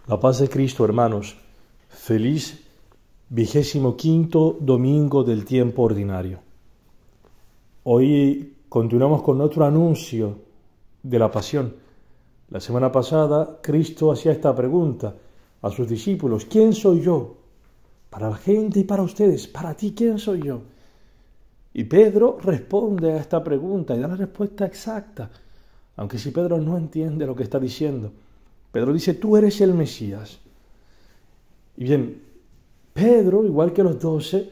La paz de Cristo, hermanos. Feliz 25º domingo del tiempo ordinario. Hoy continuamos con otro anuncio de la pasión. La semana pasada Cristo hacía esta pregunta a sus discípulos: ¿quién soy yo? Para la gente y para ustedes, para ti, ¿quién soy yo? Y Pedro responde a esta pregunta y da la respuesta exacta, aunque si Pedro no entiende lo que está diciendo. Pedro dice: tú eres el Mesías. Y bien, Pedro, igual que los 12,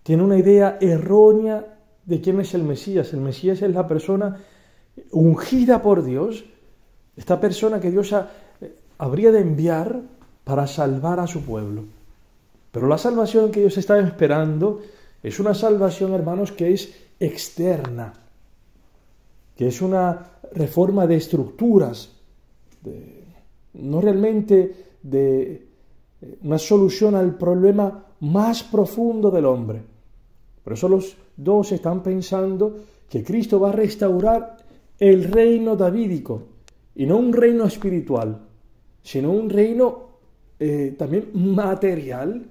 tiene una idea errónea de quién es el Mesías. El Mesías es la persona ungida por Dios, esta persona que Dios habría de enviar para salvar a su pueblo. Pero la salvación que Dios está esperando es una salvación, hermanos, que es externa, que es una reforma de estructuras, no realmente de una solución al problema más profundo del hombre. Por eso los dos están pensando que Cristo va a restaurar el reino davídico, y no un reino espiritual, sino un reino también material,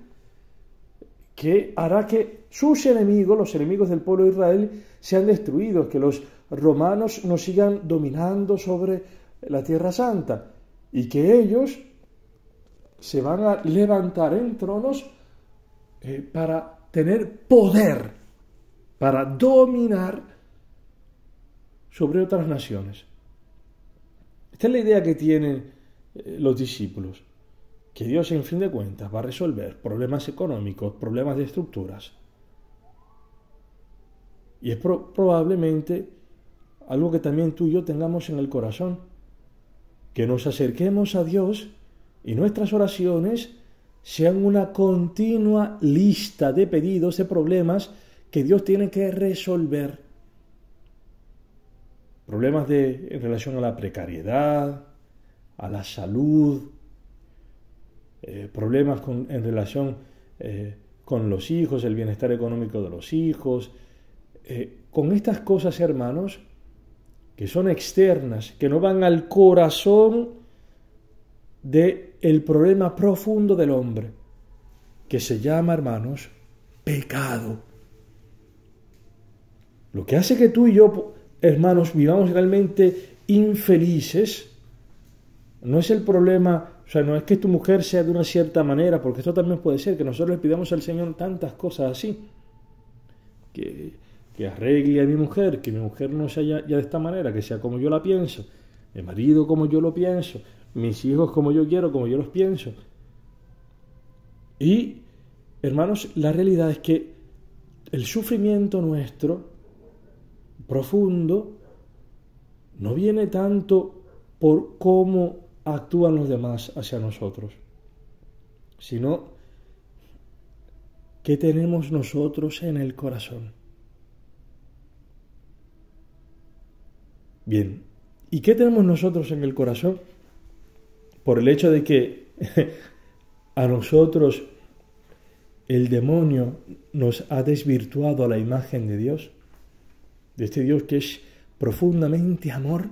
que hará que sus enemigos, los enemigos del pueblo de Israel, sean destruidos, que los romanos no sigan dominando sobre la Tierra Santa, y que ellos se van a levantar en tronos para tener poder, para dominar sobre otras naciones. Esta es la idea que tienen los discípulos, que Dios, en fin de cuentas, va a resolver problemas económicos, problemas de estructuras. Y es probablemente algo que también tú y yo tengamos en el corazón, que nos acerquemos a Dios y nuestras oraciones sean una continua lista de pedidos, de problemas que Dios tiene que resolver. Problemas en relación a la precariedad, a la salud, problemas en relación con los hijos, el bienestar económico de los hijos. Con estas cosas, hermanos, que son externas, que no van al corazón del problema profundo del hombre, que se llama, hermanos, pecado. Lo que hace que tú y yo, hermanos, vivamos realmente infelices, no es el problema, o sea, no es que tu mujer sea de una cierta manera, porque esto también puede ser, que nosotros le pidamos al Señor tantas cosas así, que arregle a mi mujer, que mi mujer no sea ya de esta manera, que sea como yo la pienso, mi marido como yo lo pienso, mis hijos como yo quiero, como yo los pienso. Y, hermanos, la realidad es que el sufrimiento nuestro, profundo, no viene tanto por cómo actúan los demás hacia nosotros, sino qué tenemos nosotros en el corazón. Bien, ¿y qué tenemos nosotros en el corazón? Por el hecho de que a nosotros el demonio nos ha desvirtuado a la imagen de Dios, de este Dios que es profundamente amor,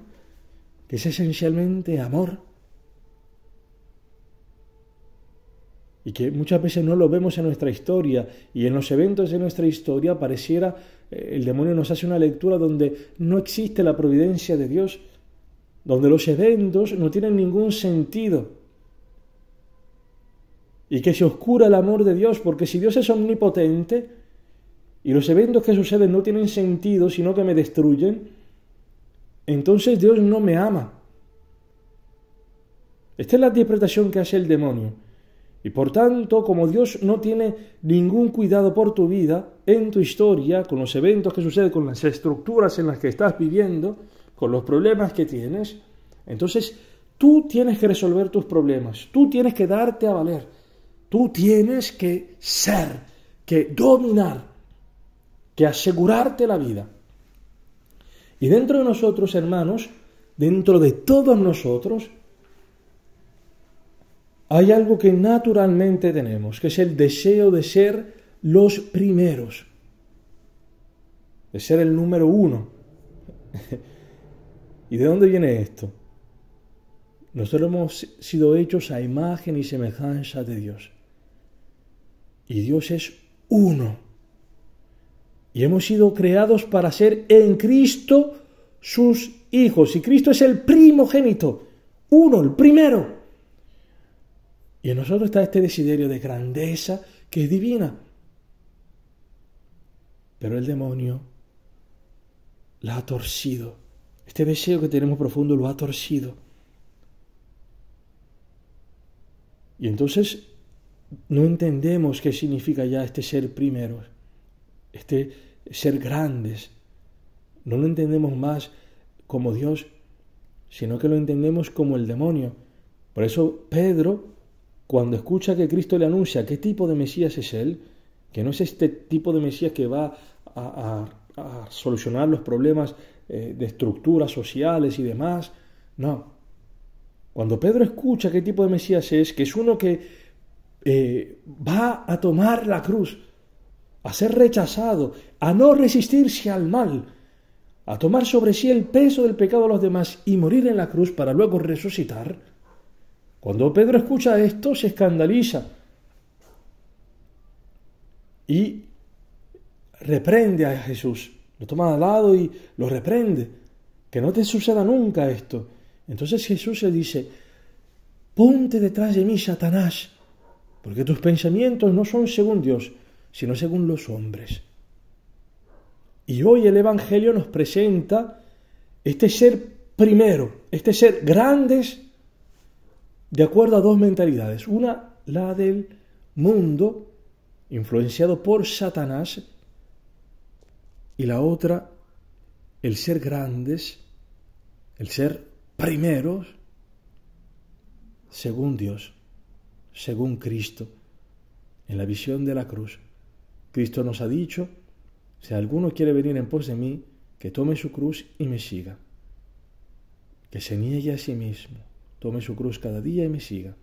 que es esencialmente amor, y que muchas veces no lo vemos en nuestra historia, y en los eventos de nuestra historia pareciera el demonio nos hace una lectura donde no existe la providencia de Dios, donde los eventos no tienen ningún sentido, y que se oscura el amor de Dios, porque si Dios es omnipotente y los eventos que suceden no tienen sentido, sino que me destruyen, entonces Dios no me ama. Esta es la interpretación que hace el demonio. Y por tanto, como Dios no tiene ningún cuidado por tu vida, en tu historia, con los eventos que suceden, con las estructuras en las que estás viviendo, con los problemas que tienes, entonces tú tienes que resolver tus problemas, tú tienes que darte a valer, tú tienes que ser, que dominar, que asegurarte la vida. Y dentro de nosotros, hermanos, dentro de todos nosotros, hay algo que naturalmente tenemos, que es el deseo de ser los primeros, de ser el número uno. ¿Y de dónde viene esto? Nosotros hemos sido hechos a imagen y semejanza de Dios. Y Dios es uno. Y hemos sido creados para ser en Cristo sus hijos. Y Cristo es el primogénito, uno, el primero. Y en nosotros está este desiderio de grandeza que es divina. Pero el demonio la ha torcido. Este deseo que tenemos profundo lo ha torcido. Y entonces no entendemos qué significa ya este ser primero, este ser grandes. No lo entendemos más como Dios, sino que lo entendemos como el demonio. Por eso Pedro, cuando escucha que Cristo le anuncia qué tipo de Mesías es Él, que no es este tipo de Mesías que va a solucionar los problemas de estructuras sociales y demás, no. Cuando Pedro escucha qué tipo de Mesías es, que es uno que va a tomar la cruz, a ser rechazado, a no resistirse al mal, a tomar sobre sí el peso del pecado de los demás y morir en la cruz para luego resucitar, cuando Pedro escucha esto se escandaliza y reprende a Jesús, lo toma al lado y lo reprende, que no te suceda nunca esto. Entonces Jesús le dice: ponte detrás de mí, Satanás, porque tus pensamientos no son según Dios, sino según los hombres. Y hoy el Evangelio nos presenta este ser primero, este ser grandes, de acuerdo a dos mentalidades. Una, la del mundo, influenciado por Satanás, y la otra, el ser grandes, el ser primeros, según Dios, según Cristo, en la visión de la cruz. Cristo nos ha dicho: si alguno quiere venir en pos de mí, que tome su cruz y me siga, que se niegue a sí mismo, tome su cruz cada día y me siga.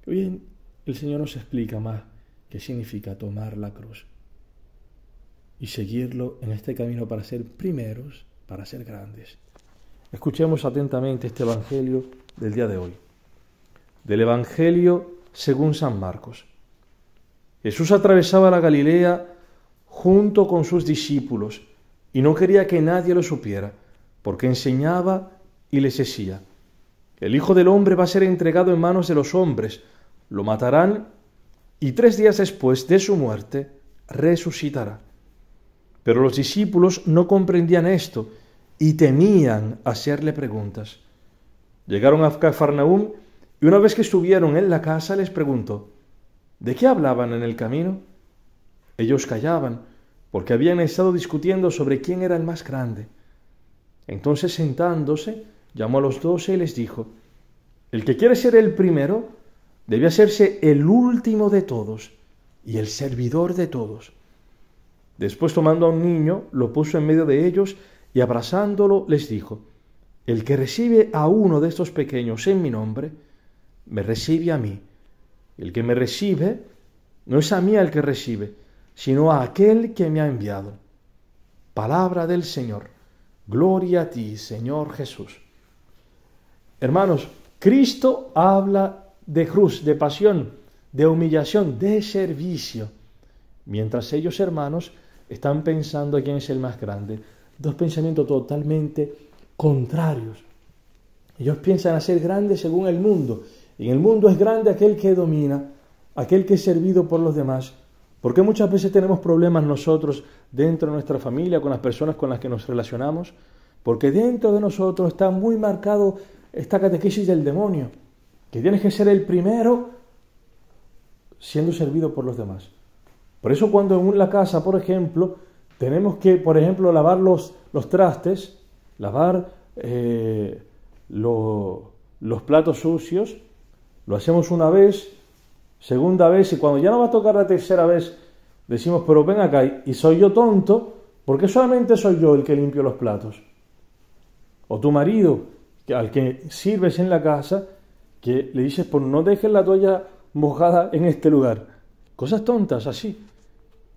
Hoy el Señor nos explica más qué significa tomar la cruz y seguirlo en este camino para ser primeros, para ser grandes. Escuchemos atentamente este Evangelio del día de hoy. Del Evangelio según San Marcos. Jesús atravesaba la Galilea junto con sus discípulos y no quería que nadie lo supiera, porque enseñaba y les decía: el Hijo del Hombre va a ser entregado en manos de los hombres, lo matarán y 3 días después de su muerte resucitará. Pero los discípulos no comprendían esto y temían hacerle preguntas. Llegaron a Cafarnaúm y una vez que estuvieron en la casa les preguntó: ¿de qué hablaban en el camino? Ellos callaban, porque habían estado discutiendo sobre quién era el más grande. Entonces, sentándose, llamó a los 12 y les dijo: el que quiere ser el primero, debe hacerse el último de todos y el servidor de todos. Después, tomando a un niño, lo puso en medio de ellos y abrazándolo les dijo: el que recibe a uno de estos pequeños en mi nombre, me recibe a mí. El que me recibe, no es a mí el que recibe, sino a aquel que me ha enviado. Palabra del Señor. Gloria a ti, Señor Jesús. Hermanos, Cristo habla de cruz, de pasión, de humillación, de servicio, mientras ellos, hermanos, están pensando quién es el más grande. Dos pensamientos totalmente contrarios. Ellos piensan hacer grandes según el mundo. En el mundo es grande aquel que domina, aquel que es servido por los demás. Porque muchas veces tenemos problemas nosotros dentro de nuestra familia, con las personas con las que nos relacionamos, porque dentro de nosotros está muy marcado esta catequesis del demonio, que tienes que ser el primero siendo servido por los demás. Por eso cuando en la casa, por ejemplo, tenemos que, por ejemplo, lavar los trastes, lavar los platos sucios, lo hacemos una vez, segunda vez, y cuando ya no va a tocar la tercera vez, decimos: pero ven acá, y soy yo tonto, porque solamente soy yo el que limpio los platos. O tu marido, al que sirves en la casa, que le dices: pues no dejes la toalla mojada en este lugar. Cosas tontas así.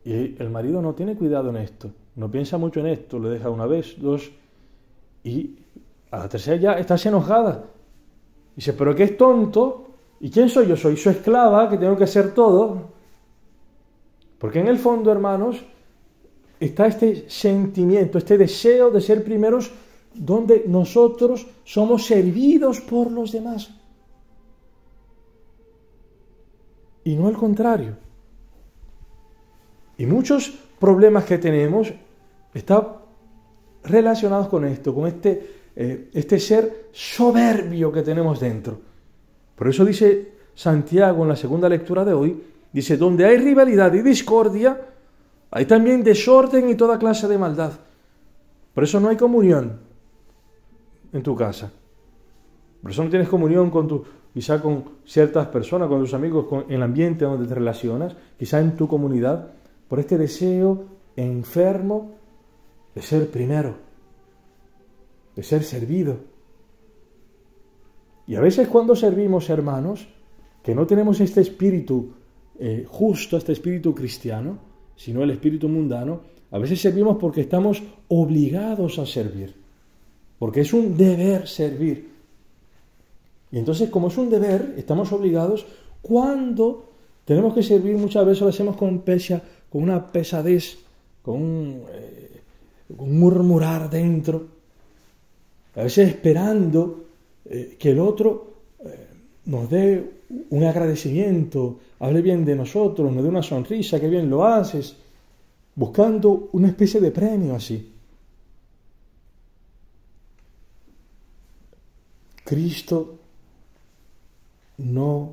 Y el marido no tiene cuidado en esto, no piensa mucho en esto, le deja una vez, dos, y a la tercera ya estás enojada. Dice, pero que es tonto. ¿Y quién soy yo? Soy su esclava, que tengo que hacer todo. Porque en el fondo, hermanos, está este sentimiento, este deseo de ser primeros, donde nosotros somos servidos por los demás. Y no al contrario. Y muchos problemas que tenemos están relacionados con esto, con este ser soberbio que tenemos dentro. Por eso dice Santiago en la segunda lectura de hoy, dice, donde hay rivalidad y discordia, hay también desorden y toda clase de maldad. Por eso no hay comunión en tu casa. Por eso no tienes comunión quizá con ciertas personas, con tus amigos, en el ambiente donde te relacionas, quizá en tu comunidad, por este deseo enfermo de ser primero, de ser servido. Y a veces cuando servimos, hermanos, que no tenemos este espíritu justo, este espíritu cristiano, sino el espíritu mundano, a veces servimos porque estamos obligados a servir, porque es un deber servir. Y entonces, como es un deber, estamos obligados. Cuando tenemos que servir, muchas veces lo hacemos con una pesadez, con un murmurar dentro, a veces esperando que el otro nos dé un agradecimiento, hable bien de nosotros, nos dé una sonrisa, que bien lo haces, buscando una especie de premio así. Cristo no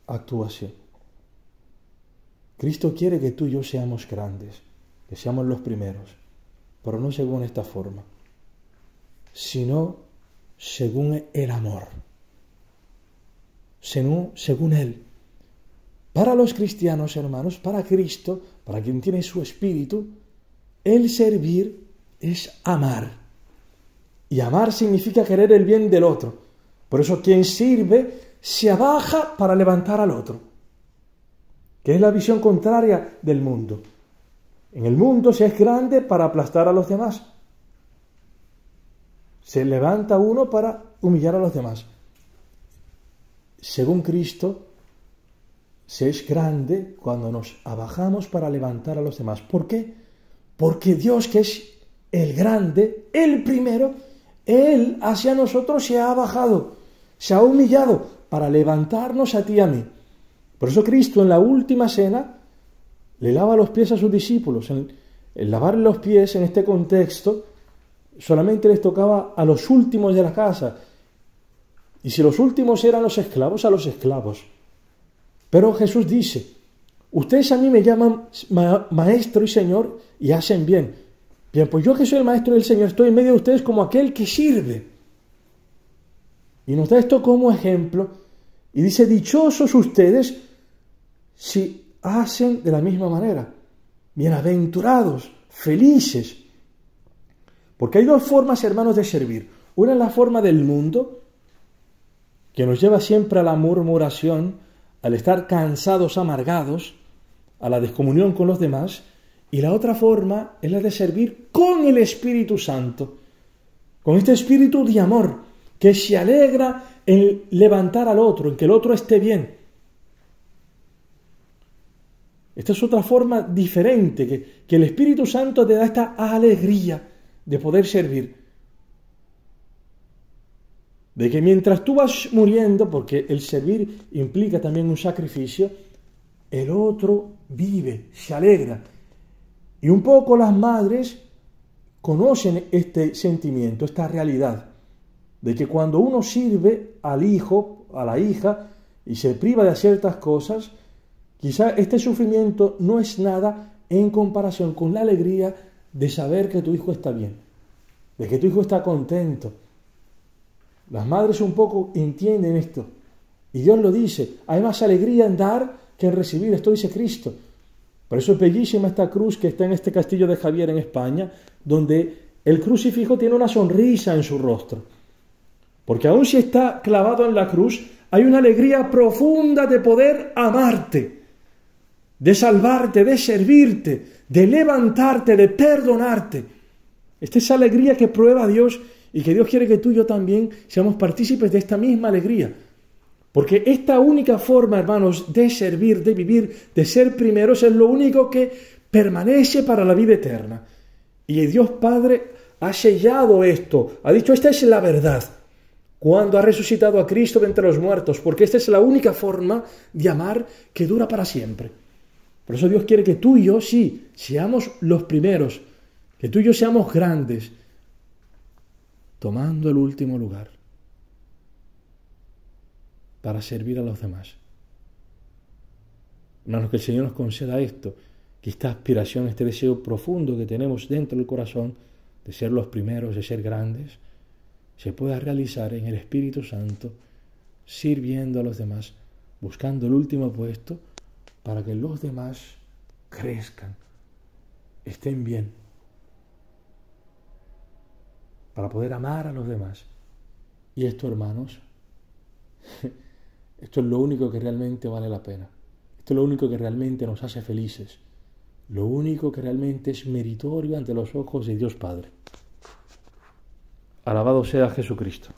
actúa así. Cristo quiere que tú y yo seamos grandes, que seamos los primeros, pero no según esta forma, sino según el amor, según Él. Para los cristianos, hermanos, para Cristo, para quien tiene su espíritu, el servir es amar. Y amar significa querer el bien del otro. Por eso quien sirve se abaja para levantar al otro, que es la visión contraria del mundo. En el mundo se es grande para aplastar a los demás. Se levanta uno para humillar a los demás. Según Cristo, se es grande cuando nos abajamos para levantar a los demás. ¿Por qué? Porque Dios, que es el grande, el primero, Él hacia nosotros se ha bajado, se ha humillado para levantarnos a ti y a mí. Por eso Cristo en la última cena le lava los pies a sus discípulos. El lavarle los pies en este contexto solamente les tocaba a los últimos de la casa. Y si los últimos eran los esclavos, a los esclavos. Pero Jesús dice, ustedes a mí me llaman maestro y señor y hacen bien. Bien, pues yo que soy el maestro y el señor estoy en medio de ustedes como aquel que sirve. Y nos da esto como ejemplo y dice, dichosos ustedes si hacen de la misma manera. Bienaventurados, felices. Porque hay dos formas, hermanos, de servir. Una es la forma del mundo, que nos lleva siempre a la murmuración, al estar cansados, amargados, a la descomunión con los demás. Y la otra forma es la de servir con el Espíritu Santo, con este espíritu de amor, que se alegra en levantar al otro, en que el otro esté bien. Esta es otra forma diferente, que el Espíritu Santo te da esta alegría de poder servir. De que mientras tú vas muriendo, porque el servir implica también un sacrificio, el otro vive, se alegra. Y un poco las madres conocen este sentimiento, esta realidad, de que cuando uno sirve al hijo, a la hija, y se priva de ciertas cosas, quizá este sufrimiento no es nada en comparación con la alegría de saber que tu hijo está bien, de que tu hijo está contento. Las madres un poco entienden esto. Y Dios lo dice, hay más alegría en dar que en recibir, esto dice Cristo. Por eso es bellísima esta cruz que está en este castillo de Javier en España, donde el crucifijo tiene una sonrisa en su rostro. Porque aun si está clavado en la cruz, hay una alegría profunda de poder amarte, de salvarte, de servirte, de levantarte, de perdonarte. Esta es alegría que prueba Dios y que Dios quiere que tú y yo también seamos partícipes de esta misma alegría. Porque esta única forma, hermanos, de servir, de vivir, de ser primeros, es lo único que permanece para la vida eterna. Y Dios Padre ha sellado esto, ha dicho, esta es la verdad, cuando ha resucitado a Cristo de entre los muertos, porque esta es la única forma de amar que dura para siempre. Por eso Dios quiere que tú y yo, sí, seamos los primeros, que tú y yo seamos grandes, tomando el último lugar para servir a los demás. Hermanos, que el Señor nos conceda esto, que esta aspiración, este deseo profundo que tenemos dentro del corazón de ser los primeros, de ser grandes, se pueda realizar en el Espíritu Santo, sirviendo a los demás, buscando el último puesto para que los demás crezcan, estén bien, para poder amar a los demás. Y esto, hermanos, esto es lo único que realmente vale la pena. Esto es lo único que realmente nos hace felices. Lo único que realmente es meritorio ante los ojos de Dios Padre. Alabado sea Jesucristo.